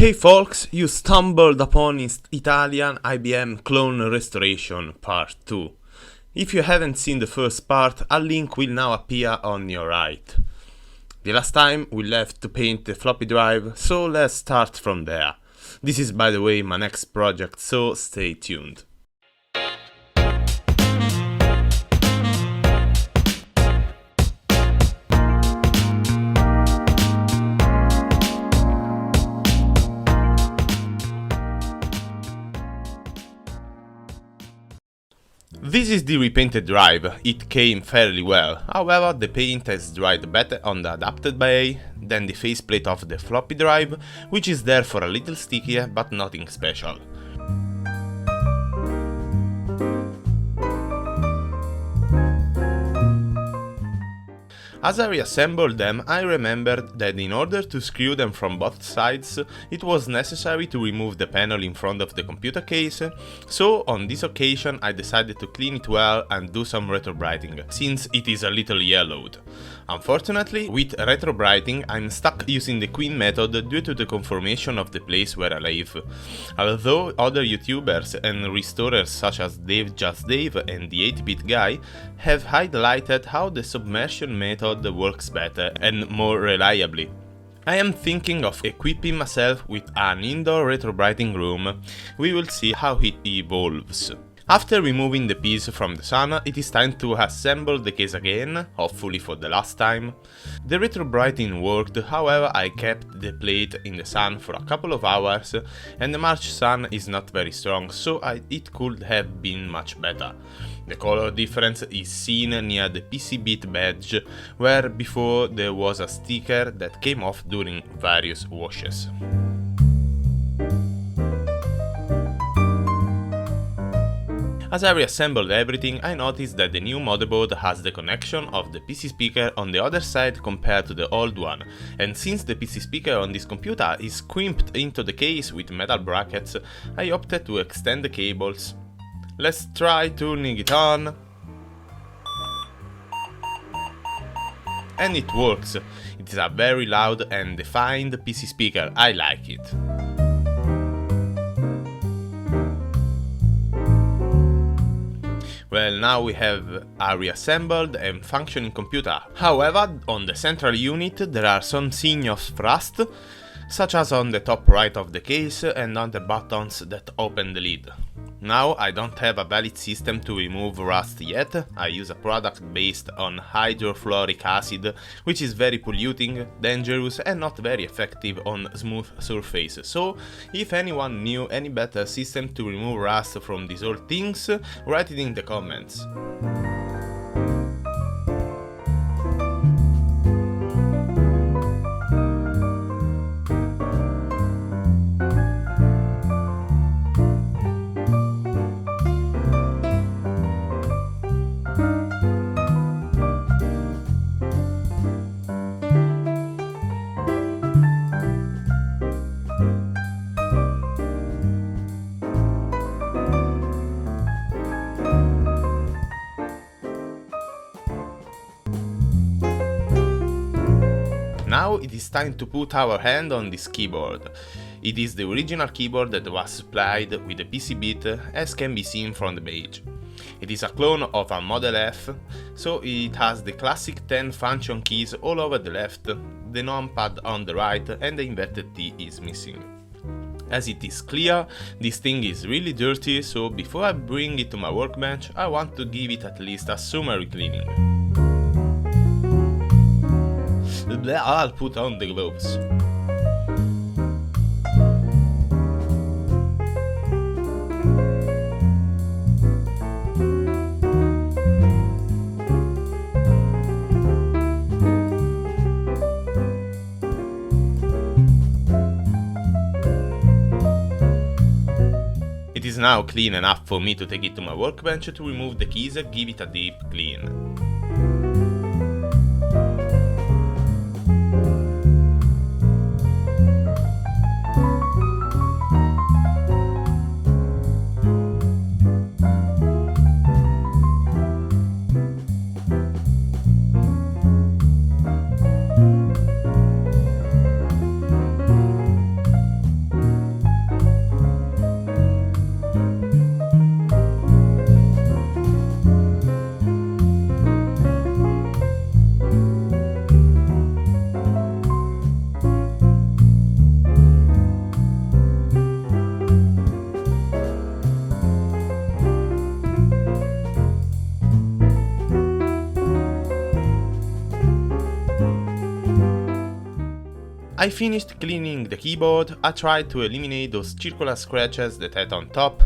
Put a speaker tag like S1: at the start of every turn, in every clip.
S1: Hey folks, you stumbled upon Italian IBM Clone Restoration Part 2. If you haven't seen the first part, a link will now appear on your right. The last time we left to paint the floppy drive, so let's start from there. This is, by the way, my next project, so stay tuned. This is the repainted drive. It came fairly well, however the paint has dried better on the adapted bay than the faceplate of the floppy drive, which is therefore a little stickier but nothing special. As I reassembled them, I remembered that in order to screw them from both sides, it was necessary to remove the panel in front of the computer case, so on this occasion I decided to clean it well and do some retrobrighting, since it is a little yellowed. Unfortunately, with retrobrighting I'm stuck using the Queen method due to the conformation of the place where I live. Although other YouTubers and restorers such as Dave Just Dave and the 8-bit guy have highlighted how the submersion method works better and more reliably. I am thinking of equipping myself with an indoor retrobrighting room. We will see how it evolves. After removing the piece from the sun, it is time to assemble the case again, hopefully for the last time. The retrobrighting worked, however I kept the plate in the sun for a couple of hours and the March sun is not very strong, so it could have been much better. The color difference is seen near the PC bit badge, where before there was a sticker that came off during various washes. As I reassembled everything, I noticed that the new motherboard has the connection of the PC speaker on the other side compared to the old one, and since the PC speaker on this computer is crimped into the case with metal brackets, I opted to extend the cables. Let's try turning it on. And it works. It is a very loud and defined PC speaker, I like it. Well, now we have a reassembled and functioning computer. However, on the central unit there are some signs of rust, such as on the top right of the case and on the buttons that open the lid. Now I don't have a valid system to remove rust yet. I use a product based on hydrofluoric acid, which is very polluting, dangerous and not very effective on smooth surfaces. So if anyone knew any better system to remove rust from these old things, write it in the comments. Now it is time to put our hand on this keyboard. It is the original keyboard that was supplied with the PC bit, as can be seen from the badge. It is a clone of a Model F, so it has the classic 10 function keys all over the left, the numpad on the right and the inverted T is missing. As it is clear, this thing is really dirty, so before I bring it to my workbench, I want to give it at least a summary cleaning. I'll put on the gloves. It is now clean enough for me to take it to my workbench to remove the keys and give it a deep clean. I finished cleaning the keyboard. I tried to eliminate those circular scratches that had on top.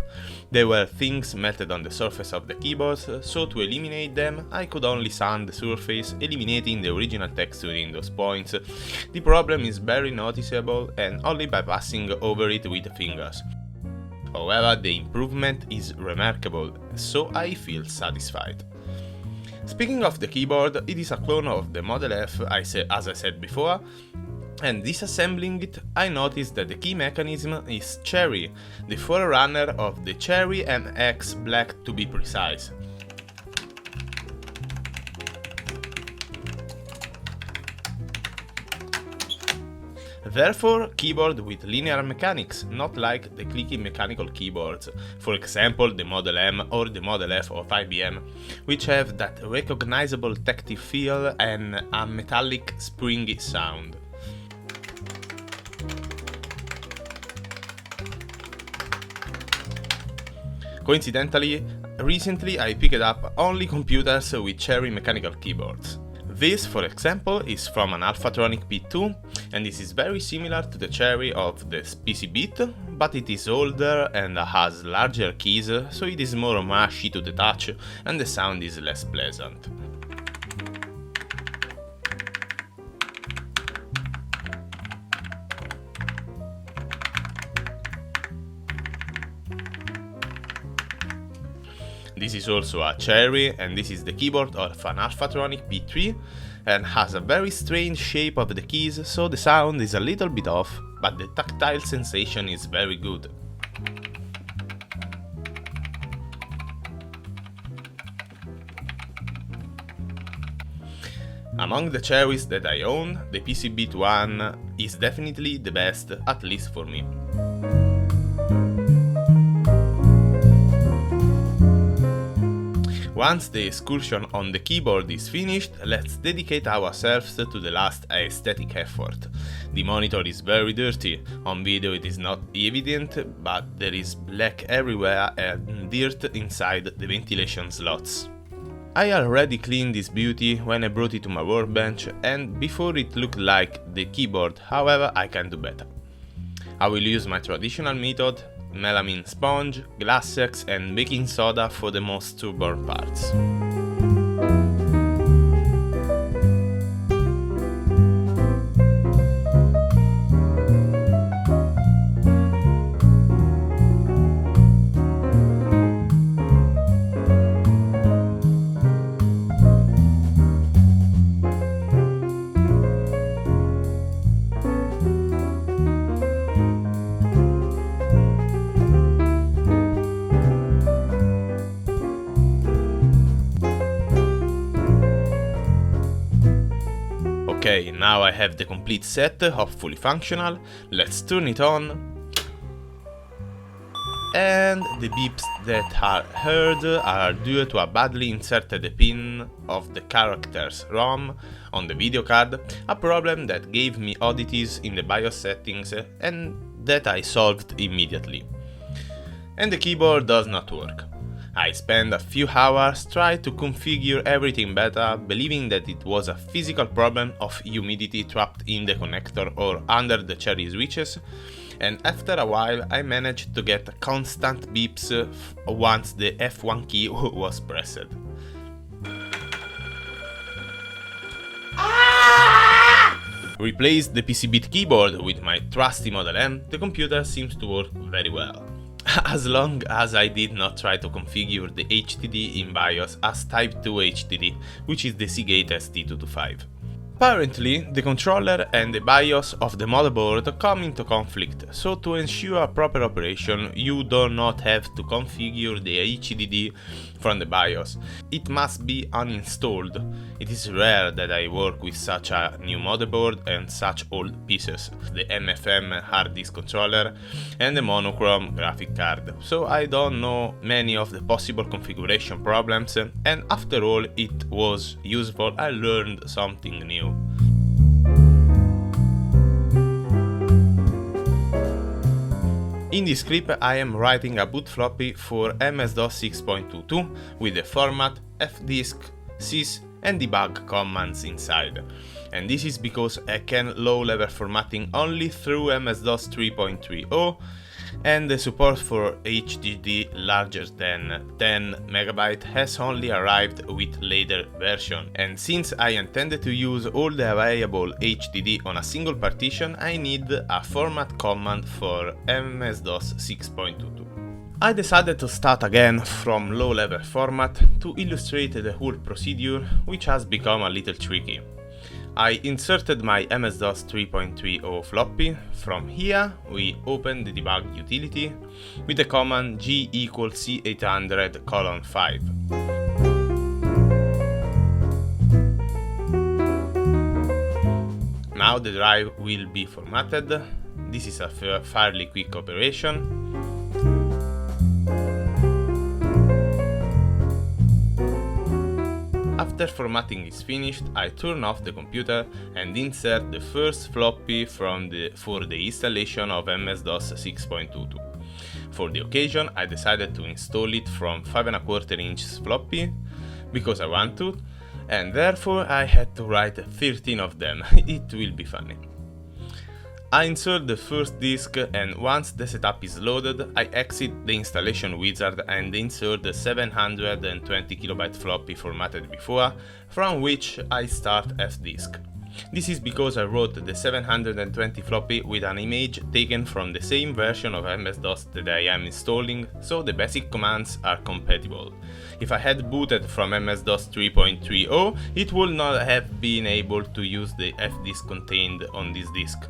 S1: There were things melted on the surface of the keyboard, so to eliminate them I could only sand the surface, eliminating the original texture in those points. The problem is very noticeable and only by passing over it with the fingers. However, the improvement is remarkable, so I feel satisfied. Speaking of the keyboard, it is a clone of the Model F as I said before, and disassembling it I noticed that the key mechanism is Cherry, the forerunner of the Cherry MX Black to be precise. Therefore, keyboard with linear mechanics, not like the clicky mechanical keyboards, for example the Model M or the Model F of IBM, which have that recognizable tactile feel and a metallic springy sound. Coincidentally, recently I picked up only computers with Cherry mechanical keyboards. This, for example, is from an Alphatronic P2, and this is very similar to the Cherry of the PC Beat, but it is older and has larger keys, so it is more mushy to the touch and the sound is less pleasant. This is also a Cherry, and this is the keyboard of an Alphatronic P3 and has a very strange shape of the keys, so the sound is a little bit off, but the tactile sensation is very good. Among the Cherries that I own, the PC Beat one is definitely the best, at least for me. Once the excursion on the keyboard is finished, let's dedicate ourselves to the last aesthetic effort. The monitor is very dirty, on video it is not evident, but there is black everywhere and dirt inside the ventilation slots. I already cleaned this beauty when I brought it to my workbench, and before it looked like the keyboard, however I can do better. I will use my traditional method: melamine sponge, Glassex and baking soda for the most stubborn parts. Okay, now I have the complete set, hopefully functional. Let's turn it on. And the beeps that are heard are due to a badly inserted pin of the character's ROM on the video card, a problem that gave me oddities in the BIOS settings and that I solved immediately. And the keyboard does not work. I spent a few hours trying to configure everything better, believing that it was a physical problem of humidity trapped in the connector or under the Cherry switches, and after a while I managed to get constant beeps once the F1 key was pressed. Replaced the PC Beat keyboard with my trusty Model M, the computer seems to work very well. As long as I did not try to configure the HDD in BIOS as Type 2 HDD, which is the Seagate ST225. Apparently, the controller and the BIOS of the motherboard come into conflict, so to ensure proper operation you do not have to configure the HDD from the BIOS. It must be uninstalled. It is rare that I work with such a new motherboard and such old pieces, the MFM hard disk controller and the monochrome graphic card, so I don't know many of the possible configuration problems, and after all it was useful. I learned something new. In this script I am writing a boot floppy for MS-DOS 6.22 with the format fdisk sys and debug commands inside. And this is because I can low-level formatting only through MS-DOS 3.30, and the support for HDD larger than 10 MB has only arrived with later version. And since I intended to use all the available HDD on a single partition, I need a format command for MS-DOS 6.22. I decided to start again from low-level format to illustrate the whole procedure, which has become a little tricky. I inserted my MS-DOS 3.30 floppy. From here, we open the debug utility with the command g equals C800:5. Now the drive will be formatted. This is a fairly quick operation. After formatting is finished, I turn off the computer and insert the first floppy for the installation of MS-DOS 6.22. For the occasion, I decided to install it from 5¼ inches floppy because I want to, and therefore I had to write 13 of them. It will be funny. I insert the first disk, and once the setup is loaded, I exit the installation wizard and insert the 720 KB floppy formatted before, from which I start fdisk. This is because I wrote the 720 floppy with an image taken from the same version of MS-DOS that I am installing, so the basic commands are compatible. If I had booted from MS-DOS 3.30, it would not have been able to use the fdisk contained on this disk.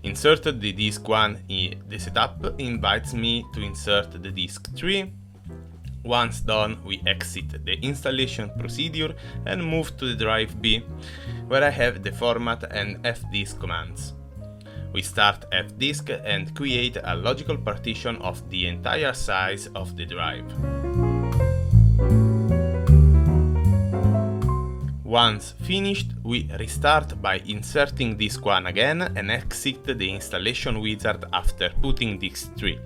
S1: Inserted the disk 1, the setup invites me to insert the disk 3. Once done, we exit the installation procedure and move to the drive B, where I have the format and fdisk commands. We start fdisk and create a logical partition of the entire size of the drive. Once finished, we restart by inserting disk 1 again and exit the installation wizard after putting disk 3.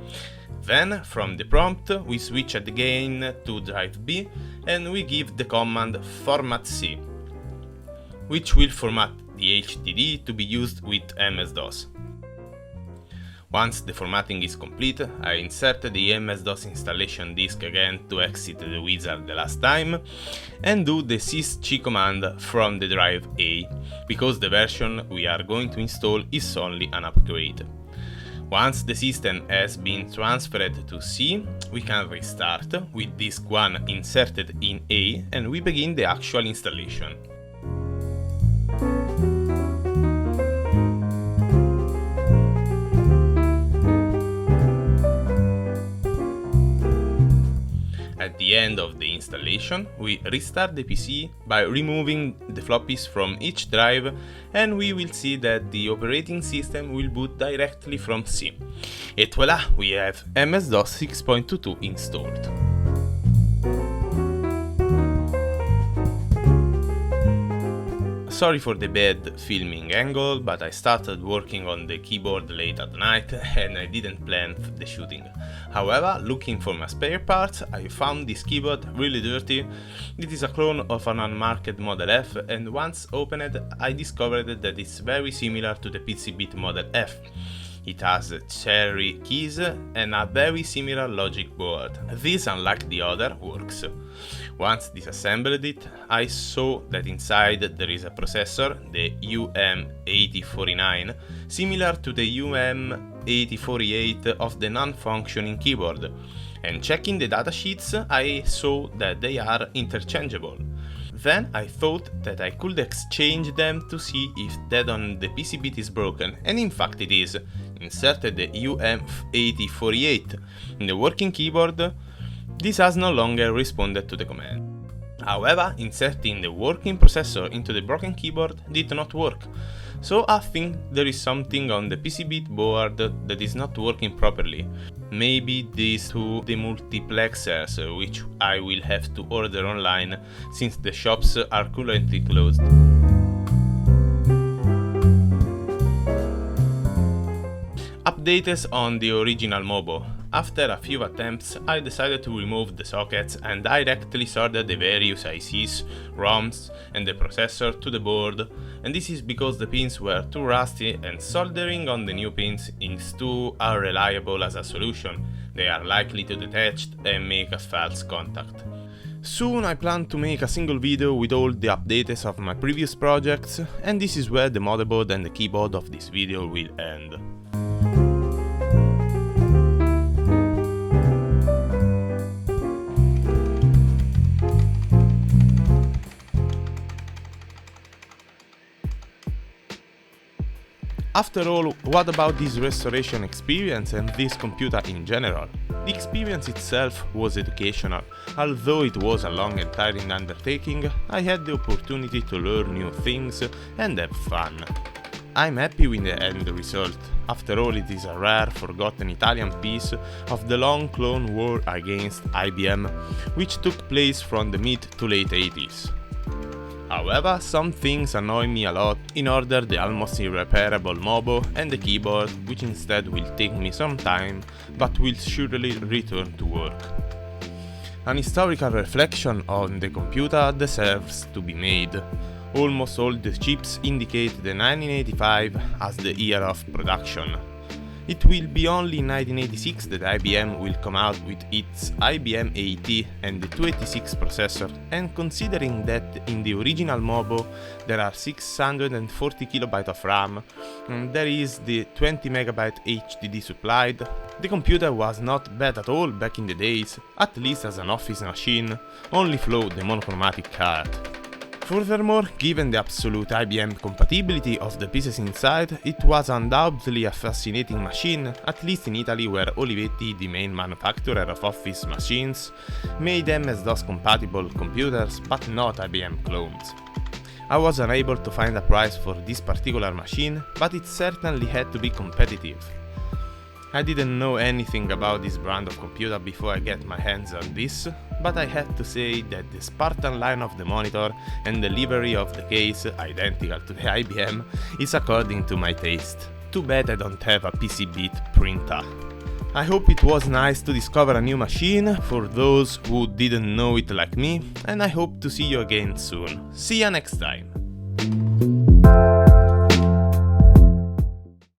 S1: Then, from the prompt, we switch again to drive B and we give the command format C, which will format the HDD to be used with MS-DOS. Once the formatting is complete, I insert the MS-DOS installation disk again to exit the wizard the last time, and do the sysg command from the drive A, because the version we are going to install is only an upgrade. Once the system has been transferred to C, we can restart with disk 1 inserted in A, and we begin the actual installation. At the end of the installation, we restart the PC by removing the floppies from each drive, and we will see that the operating system will boot directly from C. Et voila, we have MS-DOS 6.22 installed. Sorry for the bad filming angle, but I started working on the keyboard late at night and I didn't plan the shooting. However, looking for my spare parts, I found this keyboard really dirty. It is a clone of an unmarked Model F, and once opened I discovered that it's very similar to the PCBit Model F. It has cherry keys and a very similar logic board. This, unlike the other, works. Once disassembled it, I saw that inside there is a processor, the UM8049, similar to the UM8048 of the non-functioning keyboard, and checking the datasheets I saw that they are interchangeable. Then I thought that I could exchange them to see if that on the PCBit is broken, and in fact it is. Inserted the UM8048 in the working keyboard, this has no longer responded to the command. However, inserting the working processor into the broken keyboard did not work, so I think there is something on the PCBit board that is not working properly. Maybe these two demultiplexers, which I will have to order online since the shops are currently closed. Updates on the original MOBO. After a few attempts, I decided to remove the sockets and directly solder the various ICs, ROMs and the processor to the board, and this is because the pins were too rusty and soldering on the new pins is too unreliable as a solution. They are likely to detach and make a false contact. Soon I plan to make a single video with all the updates of my previous projects, and this is where the motherboard and the keyboard of this video will end. After all, what about this restoration experience and this computer in general? The experience itself was educational. Although it was a long and tiring undertaking, I had the opportunity to learn new things and have fun. I'm happy with the end result. After all, it is a rare, forgotten Italian piece of the long Clone War against IBM, which took place from the mid to late 80s. However, some things annoy me a lot, in order the almost irreparable MOBO and the keyboard, which instead will take me some time, but will surely return to work. An historical reflection on the computer deserves to be made. Almost all the chips indicate the 1985 as the year of production. It will be only in 1986 that IBM will come out with its IBM AT and the 286 processor, and considering that in the original MOBO there are 640 KB of RAM and there is the 20 MB HDD supplied, the computer was not bad at all back in the days, at least as an office machine, only flawed the monochromatic card. Furthermore, given the absolute IBM compatibility of the pieces inside, it was undoubtedly a fascinating machine, at least in Italy where Olivetti, the main manufacturer of office machines, made MS-DOS compatible computers but not IBM clones. I was unable to find a price for this particular machine, but it certainly had to be competitive. I didn't know anything about this brand of computer before I get my hands on this, but I have to say that the Spartan line of the monitor and the livery of the case, identical to the IBM, is according to my taste. Too bad I don't have a PCB printer. I hope it was nice to discover a new machine for those who didn't know it like me, and I hope to see you again soon. See ya next time!